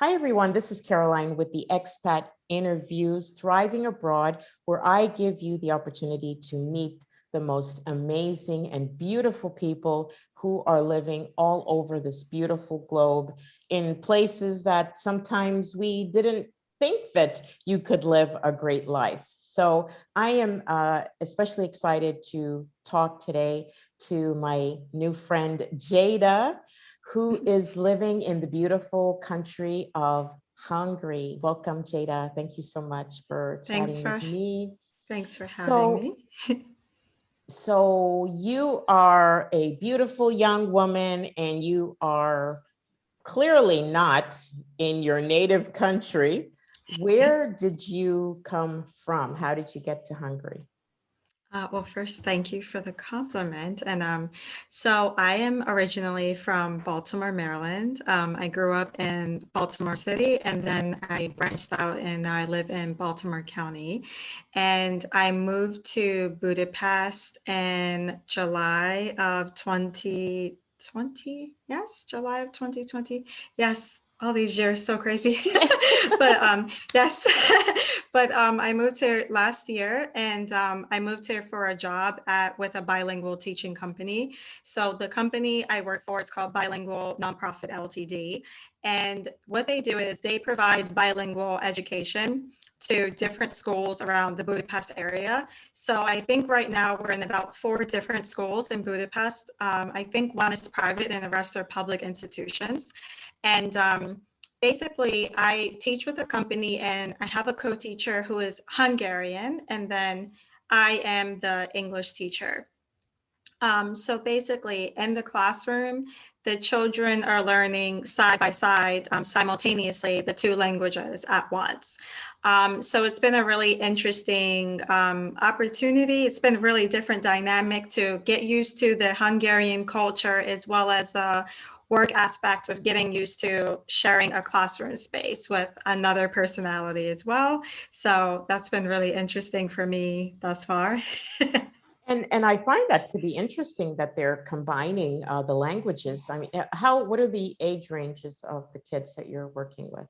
Hi, everyone. This is Caroline with the Expat Interviews Thriving Abroad, where I give you the opportunity to meet the most amazing and beautiful people who are living all over this beautiful globe in places that sometimes we didn't think that you could live a great life. So I am especially excited to talk today to my new friend, Jada, who is living in the beautiful country of Hungary. Welcome, Jada. Thank you so much for Thanks chatting for with me. thanks for having So, me. so you are a beautiful young woman and you are clearly not in your native country. Where did you come from? How did you get to Hungary? Well, first, thank you for the compliment. So I am originally from Baltimore, Maryland. I grew up in Baltimore City, and then I branched out and now I live in Baltimore County. And I moved to Budapest in July of 2020. Yes, July of 2020. Yes, all these years, so crazy. Yes. But I moved here last year, and I moved here for a job with a bilingual teaching company. So the company I work for is called Bilingual Nonprofit Ltd. And what they do is they provide bilingual education to different schools around the Budapest area. So I think right now we're in about 4 different schools in Budapest. I think one is private and the rest are public institutions. And basically, I teach with a company and I have a co-teacher who is Hungarian, and then I am the English teacher. So basically, in the classroom, the children are learning side by side, simultaneously, the 2 languages at once. So it's been a really interesting opportunity. It's been a really different dynamic to get used to the Hungarian culture as well as the work aspect of getting used to sharing a classroom space with another personality as well. So that's been really interesting for me thus far. And I find that to be interesting that they're combining the languages. I mean, what are the age ranges of the kids that you're working with?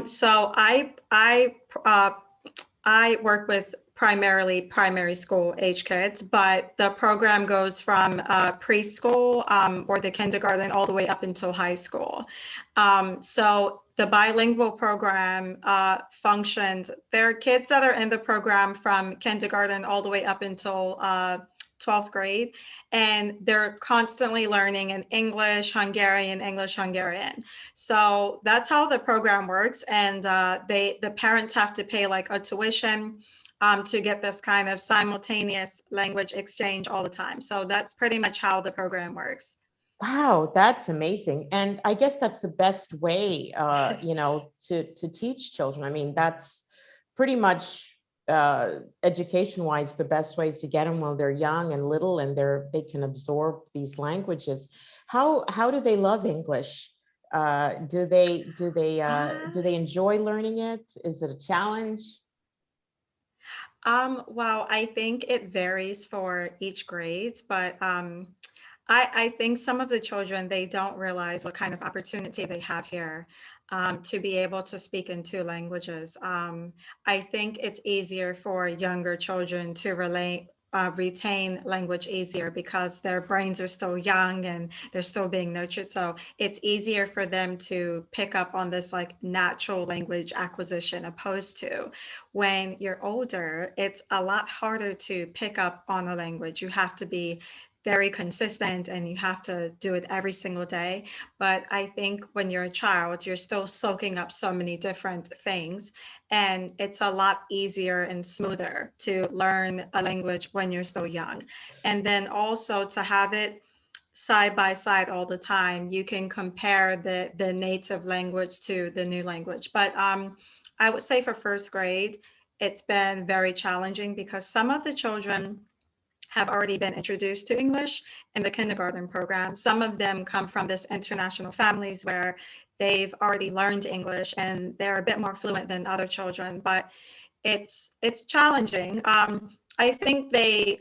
So I work with primarily primary school age kids, but the program goes from preschool or the kindergarten all the way up until high school. So the bilingual program functions. There are kids that are in the program from kindergarten all the way up until 12th grade, and they're constantly learning in English, Hungarian, English, Hungarian. So that's how the program works, and the parents have to pay like a tuition to get this kind of simultaneous language exchange all the time. So that's pretty much how the program works. Wow, that's amazing. And I guess that's the best way, to teach children. I mean, that's pretty much education-wise the best ways to get them while they're young and little, and they can absorb these languages. How do they love English? Do they enjoy learning it? Is it a challenge? Well, I think it varies for each grade, but I think some of the children, they don't realize what kind of opportunity they have here to be able to speak in 2 languages. I think it's easier for younger children to retain language easier because their brains are still young and they're still being nurtured. So it's easier for them to pick up on this like natural language acquisition, opposed to when you're older, it's a lot harder to pick up on a language. You have to be very consistent and you have to do it every single day. But I think when you're a child, you're still soaking up so many different things. And it's a lot easier and smoother to learn a language when you're still young. And then also to have it side by side all the time, you can compare the native language to the new language. But I would say for first grade, it's been very challenging because some of the children have already been introduced to English in the kindergarten program. Some of them come from this international families where they've already learned English and they're a bit more fluent than other children, but it's challenging. I think they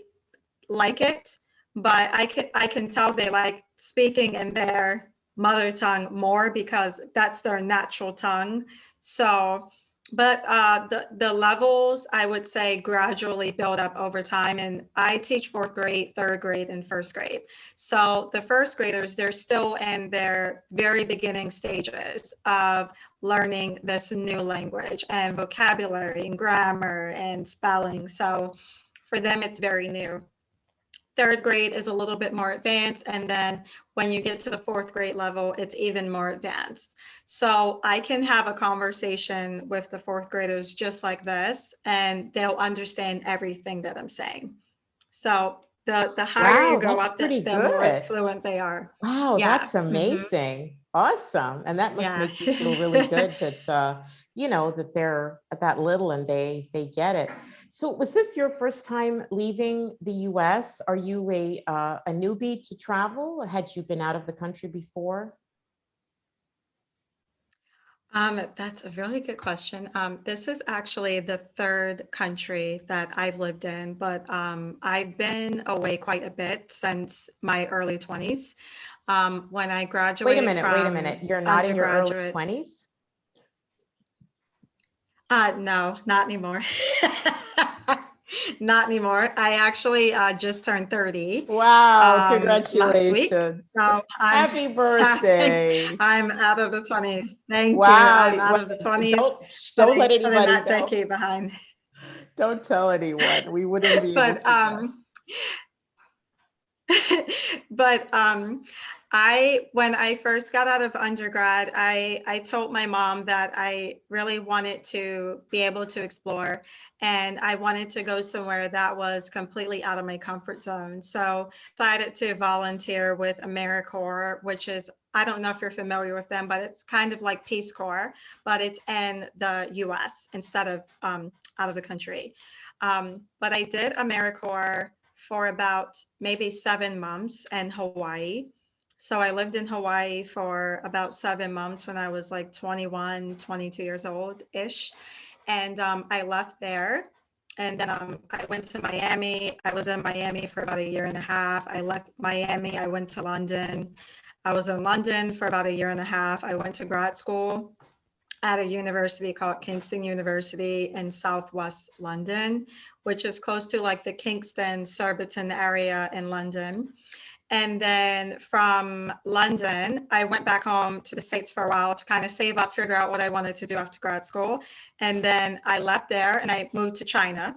like it, but I can tell they like speaking in their mother tongue more because that's their natural tongue. So, but the levels, I would say, gradually build up over time. And I teach fourth grade, third grade, and first grade. So the first graders, they're still in their very beginning stages of learning this new language and vocabulary and grammar and spelling. So for them, it's very new. Third grade is a little bit more advanced. And then when you get to the fourth grade level, it's even more advanced. So I can have a conversation with the fourth graders just like this, and they'll understand everything that I'm saying. So the higher you Wow, go that's up, pretty the more good. fluent they are. Wow, Yeah. that's amazing. Awesome. And that must Yeah. make you feel really good that that they're that little and they get it. So was this your first time leaving the US? Are you a newbie to travel, or had you been out of the country before? That's a really good question. This is actually the third country that I've lived in, but I've been away quite a bit since my early 20s. When I graduated Wait a from minute. You're not in your early undergraduate, 20s? no, not anymore. Not anymore. I actually just turned 30 Wow, last week. congratulations. So I'm, Happy thanks. birthday. I'm out of the 20s. Thank you. I'm Wow. out Well, of the 20s, don't let putting anybody that know. decade behind. Don't tell anyone. We wouldn't be able But to guess. but I when I first got out of undergrad, I told my mom that I really wanted to be able to explore, and I wanted to go somewhere that was completely out of my comfort zone. So decided to volunteer with AmeriCorps, which is, I don't know if you're familiar with them, but it's kind of like Peace Corps, but it's in the US instead of out of the country. But I did AmeriCorps for about maybe 7 months in Hawaii. So I lived in Hawaii for about 7 months when I was like 21, 22 years old ish. And I left there. And then I went to Miami. I was in Miami for about a year and a half. I left Miami. I went to London. I was in London for about a year and a half. I went to grad school at a university called Kingston University in Southwest London, which is close to like the Kingston, Surbiton area in London. And then from London, I went back home to the States for a while to kind of save up, figure out what I wanted to do after grad school. And then I left there and I moved to China.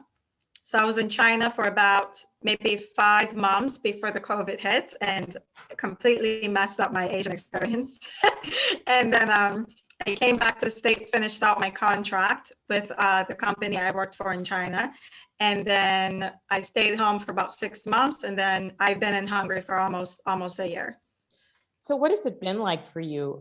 So I was in China for about maybe 5 months before the COVID hit and completely messed up my Asian experience. And then I came back to the States, finished out my contract with the company I worked for in China. And then I stayed home for about 6 months. And then I've been in Hungary for almost a year. So what has it been like for you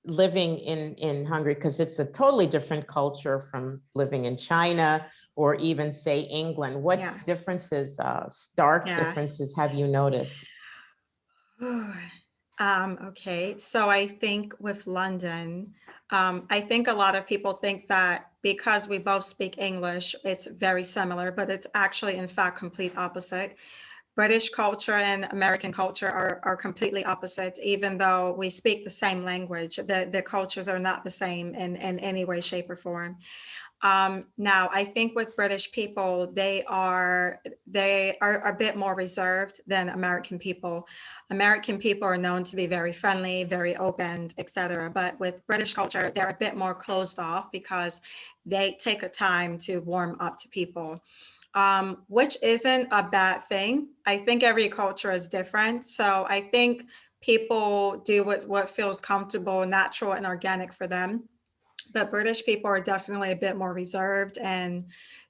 living in Hungary? Because it's a totally different culture from living in China or even say England. What Yeah. differences, stark Yeah. differences have you noticed? Okay, so I think with London, I think a lot of people think that because we both speak English, it's very similar, but it's actually, in fact, complete opposite. British culture and American culture are completely opposite, even though we speak the same language. The cultures are not the same in any way, shape, or form. Now, I think with British people, they are a bit more reserved than American people. American people are known to be very friendly, very open, etc. But with British culture, they're a bit more closed off because they take a time to warm up to people, which isn't a bad thing. I think every culture is different. So I think people do what feels comfortable, natural, and organic for them. But British people are definitely a bit more reserved, and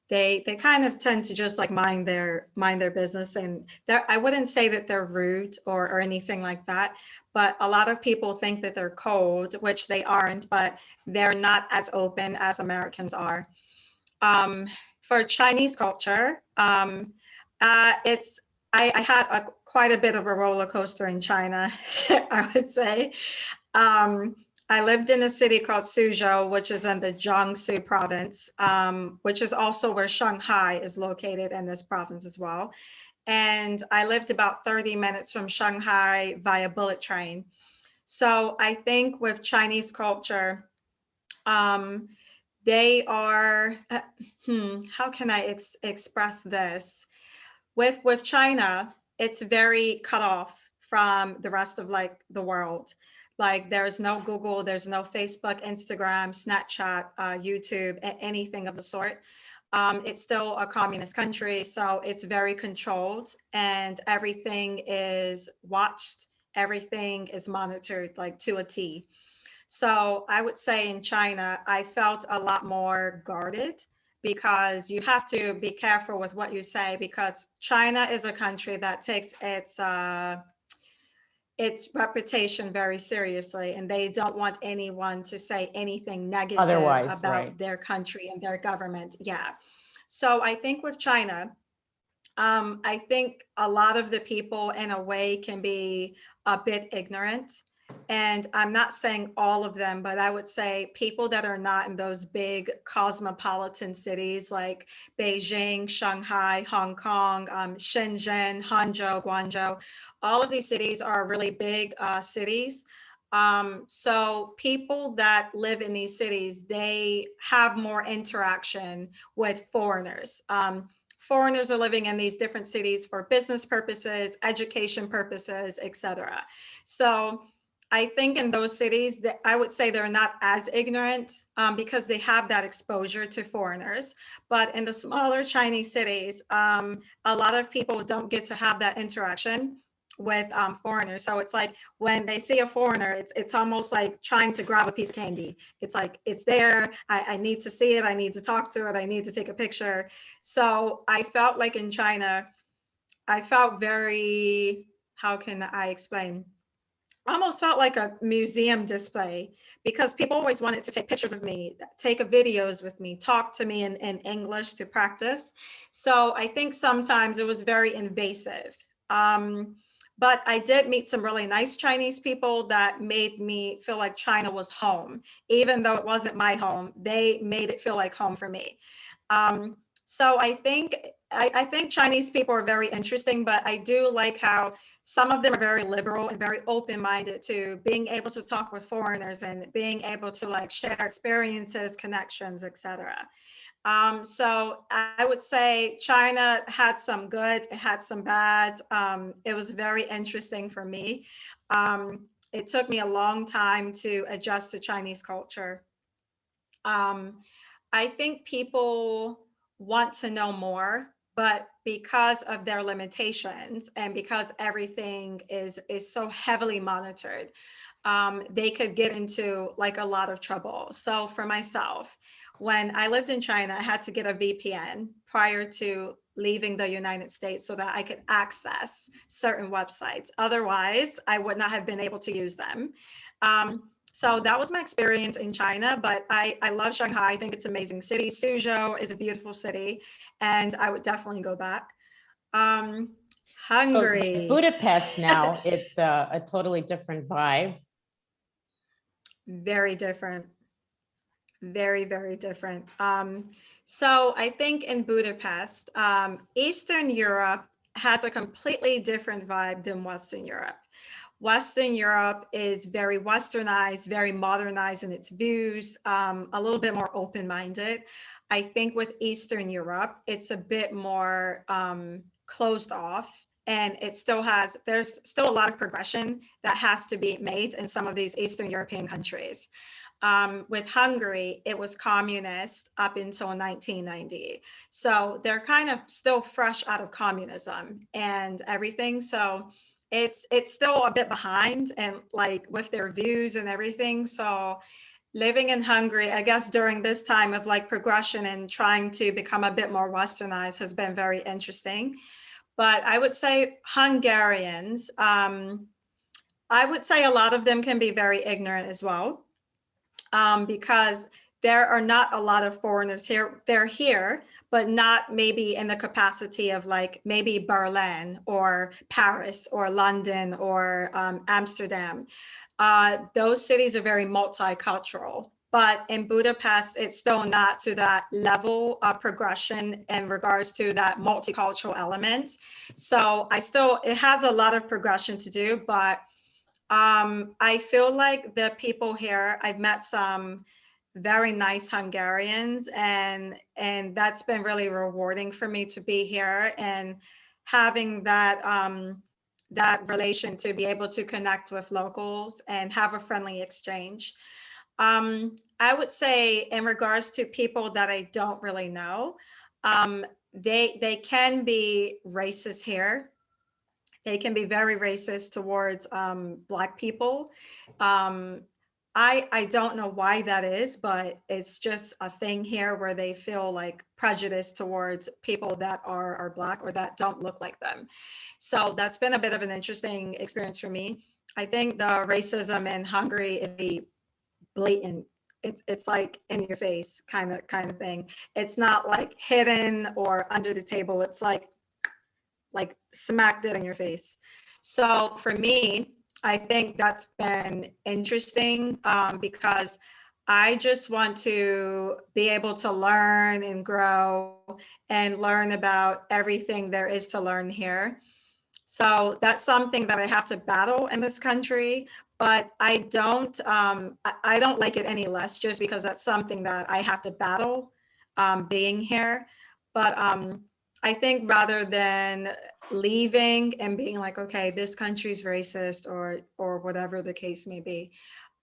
they kind of tend to just like mind their business. And I wouldn't say that they're rude or anything like that, but a lot of people think that they're cold, which they aren't, but they're not as open as Americans are. For Chinese culture, it's I had quite a bit of a roller coaster in China, I would say. I lived in a city called Suzhou, which is in the Jiangsu province, which is also where Shanghai is located in this province as well. And I lived about 30 minutes from Shanghai via bullet train. So I think with Chinese culture, um, they are, how can I express this? With China, it's very cut off from the rest of like the world. Like there's no Google, there's no Facebook, Instagram, Snapchat, YouTube, anything of the sort. It's still a communist country, so it's very controlled and everything is watched, everything is monitored like to a T. So I would say in China, I felt a lot more guarded because you have to be careful with what you say because China is a country that takes its reputation very seriously, and they don't want anyone to say anything negative Otherwise, right. about their country and their government. Yeah. So I think with China, I think a lot of the people in a way can be a bit ignorant. And I'm not saying all of them, but I would say people that are not in those big cosmopolitan cities like Beijing, Shanghai, Hong Kong, Shenzhen, Hangzhou, Guangzhou, all of these cities are really big cities. So people that live in these cities, they have more interaction with foreigners. Foreigners are living in these different cities for business purposes, education purposes, etc. So I think in those cities that I would say they're not as ignorant because they have that exposure to foreigners. But in the smaller Chinese cities, a lot of people don't get to have that interaction with foreigners. So it's like when they see a foreigner, it's almost like trying to grab a piece of candy. It's like it's there. I need to see it. I need to talk to it. I need to take a picture. So I felt like in China, I felt very, how can I explain? Almost felt like a museum display because people always wanted to take pictures of me, take videos with me, talk to me in English to practice. So I think sometimes it was very invasive. But I did meet some really nice Chinese people that made me feel like China was home, even though it wasn't my home. They made it feel like home for me. So I think Chinese people are very interesting, but I do like how some of them are very liberal and very open-minded to being able to talk with foreigners and being able to like share experiences, connections, etc. So I would say China had some good, it had some bad. It was very interesting for me. It took me a long time to adjust to Chinese culture. Um, I think people want to know more, but because of their limitations and because everything is so heavily monitored, they could get into like a lot of trouble. So for myself, when I lived in China, I had to get a VPN prior to leaving the United States so that I could access certain websites. Otherwise, I would not have been able to use them. So that was my experience in China, but I love Shanghai. I think it's an amazing city. Suzhou is a beautiful city, and I would definitely go back. Um, So Hungary, Budapest now, it's a totally different vibe. very different, very, very different. So I think in Budapest, Eastern Europe has a completely different vibe than Western Europe. Western Europe is very westernized, very modernized in its views, a little bit more open-minded. I think with Eastern Europe, it's a bit more closed off, and it still has, there's still a lot of progression that has to be made in some of these Eastern European countries. With Hungary, it was communist up until 1990. So they're kind of still fresh out of communism and everything. So it's still a bit behind and like with their views and everything. So living in Hungary, I guess during this time of like progression and trying to become a bit more westernized has been very interesting. But I would say Hungarians, I would say a lot of them can be very ignorant as well, because there are not a lot of foreigners here. They're here, but not maybe in the capacity of like maybe Berlin or Paris or London or Amsterdam. Those cities are very multicultural. But in Budapest, it's still not to that level of progression in regards to that multicultural element. So it has a lot of progression to do, but I feel like the people here, I've met some very nice Hungarians, and that's been really rewarding for me to be here and having that relation to be able to connect with locals and have a friendly exchange. I would say in regards to people that I don't really know, they can be racist here. They can be very racist towards Black people. Um, I don't know why that is, but it's just a thing here where they feel like prejudice towards people that are Black or that don't look like them. So that's been a bit of an interesting experience for me. I think the racism in Hungary is the blatant. It's like in your face kind of thing. It's not like hidden or under the table. It's like smacked it in your face. So for me, I think that's been interesting because I just want to be able to learn and grow and learn about everything there is to learn here. So that's something that I have to battle in this country, but I don't like it any less just because that's something that I have to battle being here. But I think rather than leaving and being like, okay, this country's racist or whatever the case may be,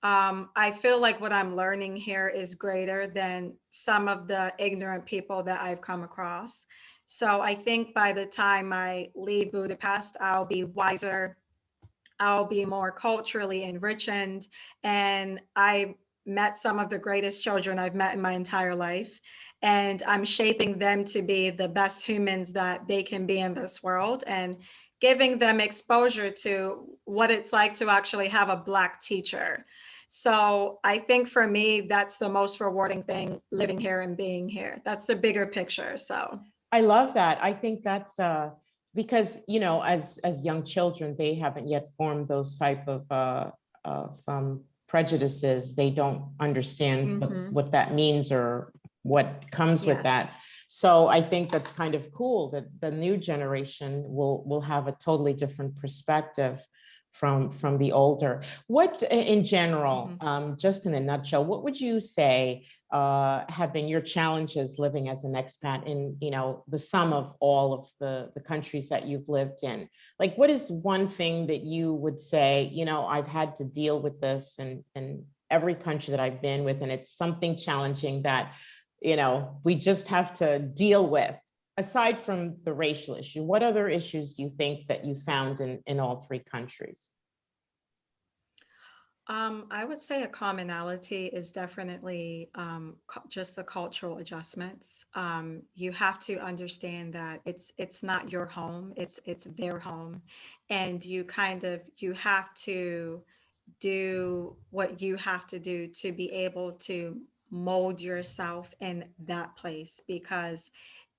I feel like what I'm learning here is greater than some of the ignorant people that I've come across. So I think by the time I leave Budapest, I'll be wiser, I'll be more culturally enriched, and I met some of the greatest children I've met in my entire life. And I'm shaping them to be the best humans that they can be in this world and giving them exposure to what it's like to actually have a Black teacher. So I think for me, that's the most rewarding thing living here and being here. That's the bigger picture. So. I love that. I think that's because, you know, as young children, they haven't yet formed those type of prejudices. They don't understand what that means or what comes with Yes. that. So I think that's kind of cool that the new generation will have a totally different perspective from the older. What in general, just in a nutshell, what would you say have been your challenges living as an expat in, you know, the sum of all of the countries that you've lived in? Like, what is one thing that you would say, you know, I've had to deal with this in every country that I've been with, and it's something challenging that, you know, we just have to deal with? Aside from the racial issue, what other issues do you think that you found in all three countries? I would say a commonality is definitely just the cultural adjustments. You have to understand that it's not your home; it's their home, and you have to do what you have to do to be able to mold yourself in that place because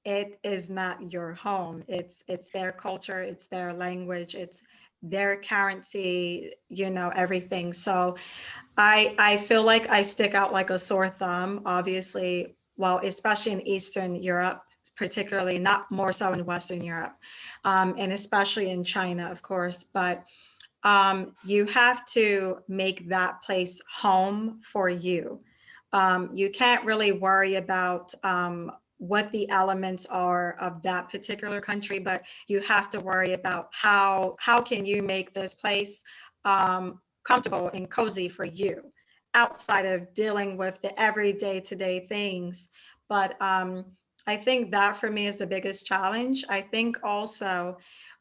it is not your home. It's their culture, it's their language, it's their currency, you know, everything. So I feel like I stick out like a sore thumb, obviously, well, especially in Eastern Europe, particularly, not more so in Western Europe, and especially in China, of course. But you have to make that place home for you. You can't really worry about what the elements are of that particular country, but you have to worry about how can you make this place comfortable and cozy for you outside of dealing with the everyday to-day things. But I think that for me is the biggest challenge. I think also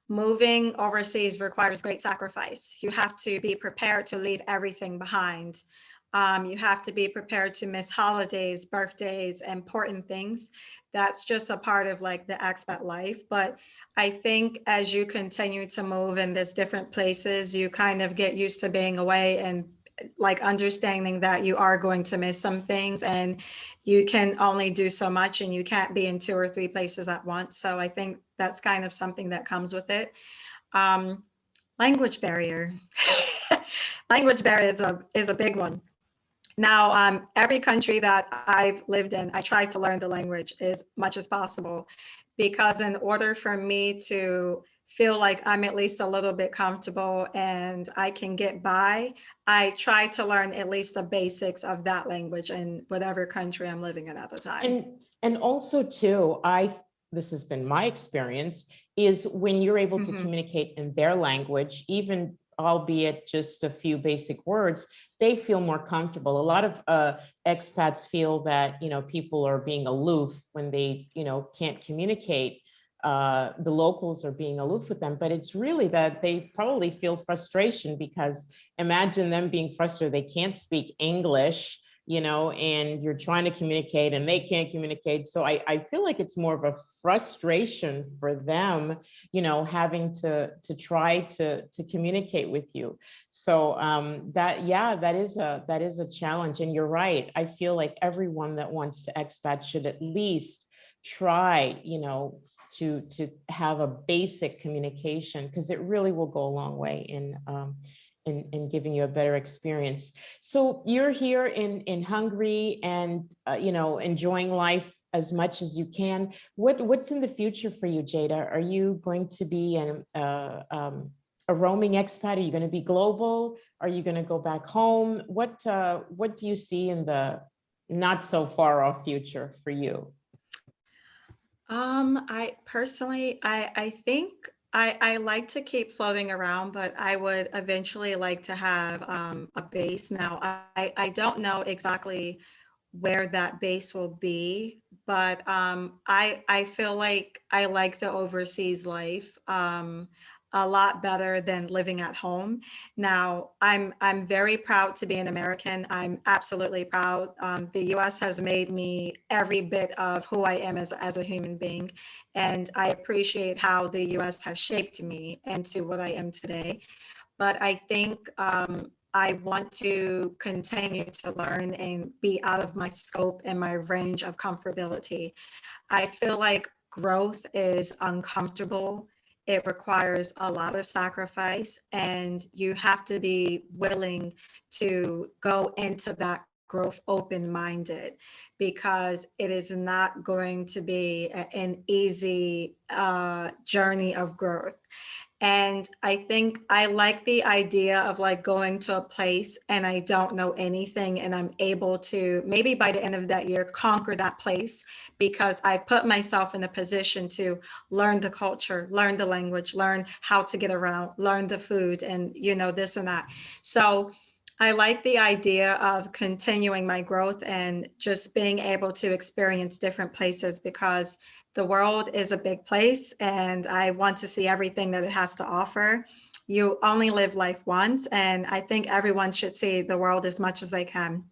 moving overseas requires great sacrifice. You have to be prepared to leave everything behind. You have to be prepared to miss holidays, birthdays, important things. That's just a part of like the expat life. But I think as you continue to move in these different places, you kind of get used to being away and like understanding that you are going to miss some things and you can only do so much and you can't be in 2 or 3 places at once. So I think that's kind of something that comes with it. Um, language barrier. Language barrier is a big one. Now, every country that I've lived in, I try to learn the language as much as possible because in order for me to feel like I'm at least a little bit comfortable and I can get by, I try to learn at least the basics of that language in whatever country I'm living in at the time. And also too, this has been my experience, is when you're able to Mhm. communicate in their language, even albeit just a few basic words, they feel more comfortable. A lot of expats feel that, people are being aloof when they, can't communicate. The locals are being aloof with them, but it's really that they probably feel frustration, because imagine them being frustrated. They can't speak English, and you're trying to communicate and they can't communicate. So I feel like it's more of a frustration for them, having to try to communicate with you. So that is a challenge. And you're right. I feel like everyone that wants to expat should at least try, to have a basic communication, because it really will go a long way in giving you a better experience. So you're here in Hungary and, enjoying life as much as you can. What's in the future for you, Jada? Are you going to be a roaming expat? Are you going to be global? Are you going to go back home? What do you see in the not so far off future for you? I personally, I think I like to keep floating around, but I would eventually like to have a base. Now, I don't know exactly where that base will be, but I feel like I like the overseas life a lot better than living at home. Now, I'm very proud to be an American. I'm absolutely proud. The U.S. has made me every bit of who I am as a human being, and I appreciate how the U.S. has shaped me into what I am today. But I think I want to continue to learn and be out of my scope and my range of comfortability. I feel like growth is uncomfortable. It requires a lot of sacrifice, and you have to be willing to go into that growth open minded, because it is not going to be an easy journey of growth. And I think I like the idea of like going to a place and I don't know anything and I'm able to maybe by the end of that year conquer that place, because I put myself in a position to learn the culture, learn the language, learn how to get around, learn the food, and this and that. So I like the idea of continuing my growth and just being able to experience different places, because the world is a big place and I want to see everything that it has to offer. You only live life once, and I think everyone should see the world as much as they can.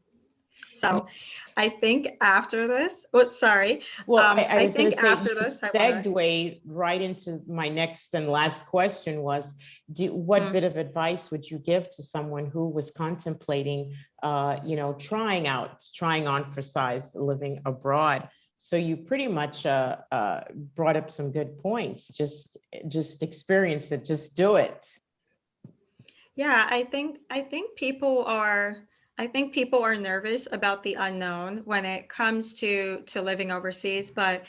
So I think after this, sorry. Well, I I was going think to say, after you this, I want segue right into my next and last question was, what to. bit of advice would you give to someone who was contemplating, trying on for size living abroad? So you pretty much brought up some good points. Just experience it, just do it. Yeah, I think people are nervous about the unknown when it comes to living overseas, but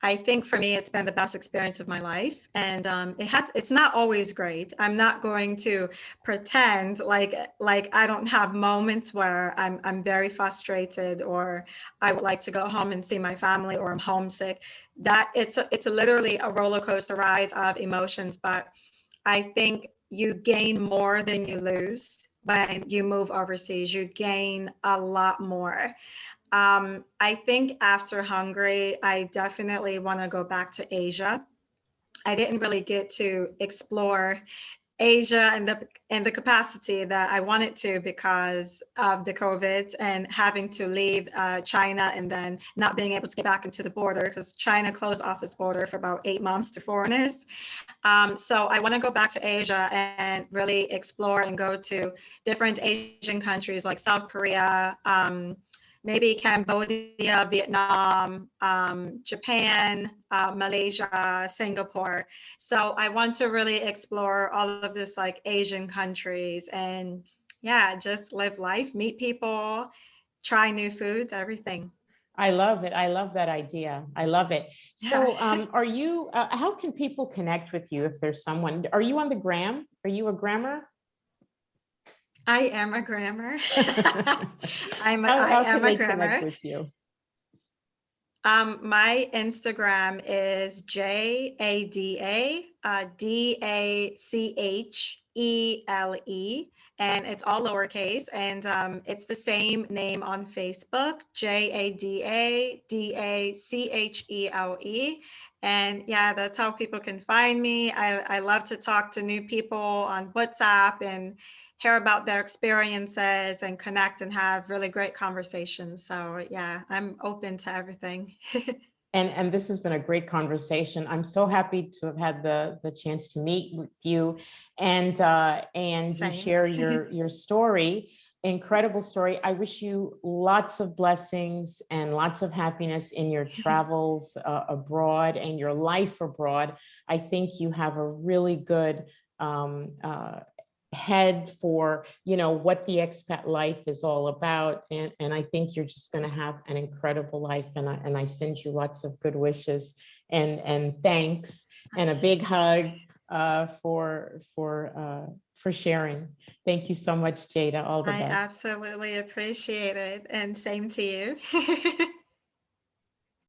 I think for me it's been the best experience of my life, and it's not always great. I'm not going to pretend like I don't have moments where I'm very frustrated, or I would like to go home and see my family, or I'm homesick. That it's literally a roller coaster ride of emotions, but I think you gain more than you lose when you move overseas. You gain a lot more. I think after Hungary, I definitely want to go back to Asia. I didn't really get to explore Asia and the capacity that I wanted to, because of the COVID and having to leave China and then not being able to get back into the border, because China closed off its border for about 8 months to foreigners. So I want to go back to Asia and really explore and go to different Asian countries like South Korea, maybe Cambodia, Vietnam, Japan, Malaysia, Singapore. So I want to really explore all of this like Asian countries and yeah, just live life, meet people, try new foods, everything. I love it. I love that idea. I love it. Yeah. So, are you, how can people connect with you if there's someone, are you on the gram? Are you a grammer? I am a grammar. I How can am a they connect grammar. with you? My Instagram is Jada Dachele, and it's all lowercase, and it's the same name on Facebook, Jada Dachele, and yeah, that's how people can find me. I love to talk to new people on WhatsApp and hear about their experiences and connect and have really great conversations. So yeah, I'm open to everything. And this has been a great conversation. I'm so happy to have had the chance to meet with you, and you Same. share your story, incredible story. I wish you lots of blessings and lots of happiness in your travels abroad and your life abroad. I think you have a really good um, uh, head for, you know, what the expat life is all about, and I think you're just going to have an incredible life, and I send you lots of good wishes and thanks and a big hug for sharing. Thank you so much, Jada. All the I best. absolutely appreciate it. And same to you.